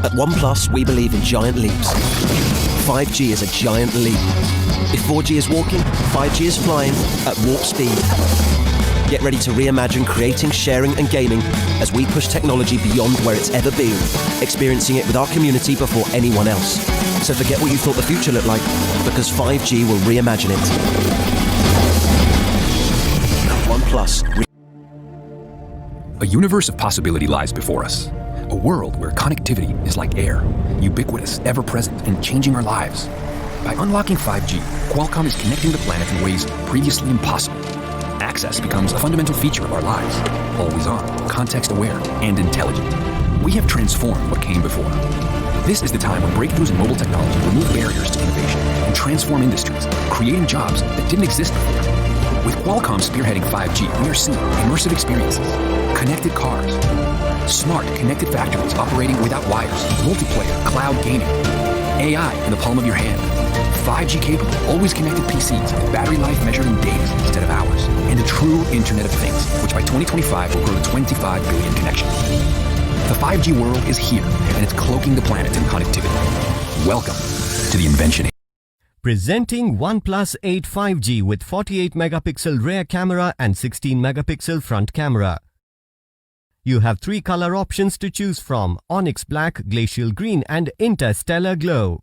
At OnePlus, we believe in giant leaps. 5G is a giant leap. If 4G is walking, 5G is flying at warp speed. Get ready to reimagine creating, sharing and gaming as we push technology beyond where it's ever been, experiencing it with our community before anyone else. So forget what you thought the future looked like, because 5G will reimagine it. OnePlus. A universe of possibility lies before us. A world where connectivity is like air, ubiquitous, ever-present, and changing our lives. By unlocking 5G, Qualcomm is connecting the planet in ways previously impossible. Access becomes a fundamental feature of our lives. Always on, context-aware, and intelligent. We have transformed what came before. This is the time when breakthroughs in mobile technology remove barriers to innovation and transform industries, creating jobs that didn't exist before. With Qualcomm spearheading 5G, we are seeing immersive experiences, connected cars, smart connected factories operating without wires, multiplayer cloud gaming, AI in the palm of your hand, 5G capable, always connected PCs, battery life measured in days instead of hours, and a true Internet of Things, which by 2025 will grow to 25 billion connections. The 5G world is here, and it's cloaking the planet in connectivity. Welcome to the invention age. Presenting OnePlus 8 5G with 48 megapixel rear camera and 16 megapixel front camera. You have 3 color options to choose from: Onyx Black, Glacial Green and Interstellar Glow.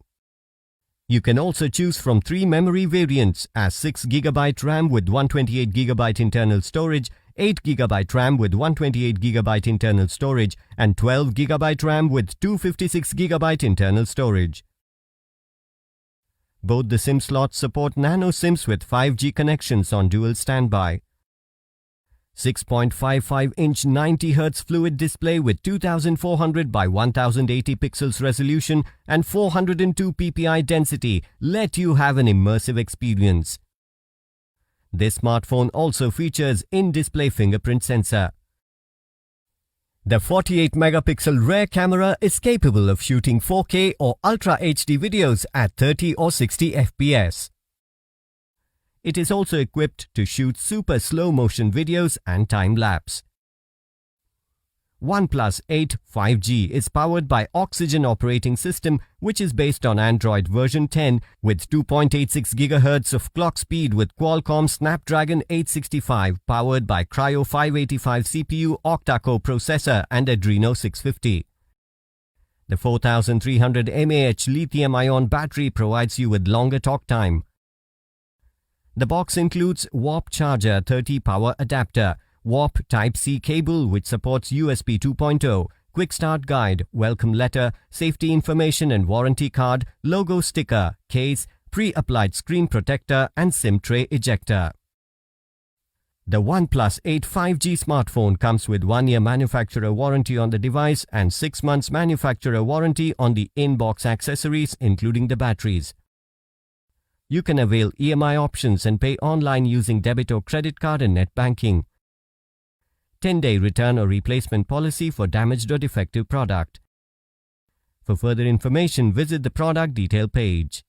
You can also choose from 3 memory variants as 6GB RAM with 128GB internal storage, 8GB RAM with 128GB internal storage and 12GB RAM with 256GB internal storage. Both the SIM slots support nano SIMs with 5G connections on dual standby. 6.55-inch 90Hz fluid display with 2400 by 1080 pixels resolution and 402 ppi density let you have an immersive experience. This smartphone also features in-display fingerprint sensor. The 48 megapixel rear camera is capable of shooting 4K or Ultra HD videos at 30 or 60 FPS. It is also equipped to shoot super slow motion videos and time-lapse. OnePlus 8 5G is powered by Oxygen operating system, which is based on Android version 10 with 2.86 GHz of clock speed with Qualcomm Snapdragon 865 powered by Cryo 585 CPU octa-core processor and Adreno 650. The 4300 mAh lithium-ion battery provides you with longer talk time. The box includes Warp Charger 30 power adapter, Warp Type-C cable which supports USB 2.0, Quick Start Guide, Welcome Letter, Safety Information and Warranty Card, Logo Sticker, Case, Pre-applied Screen Protector and SIM Tray Ejector. The OnePlus 8 5G smartphone comes with 1-year manufacturer warranty on the device and 6 months manufacturer warranty on the in-box accessories including the batteries. You can avail EMI options and pay online using debit or credit card and net banking. 10-day return or replacement policy for damaged or defective product. For further information, visit the product detail page.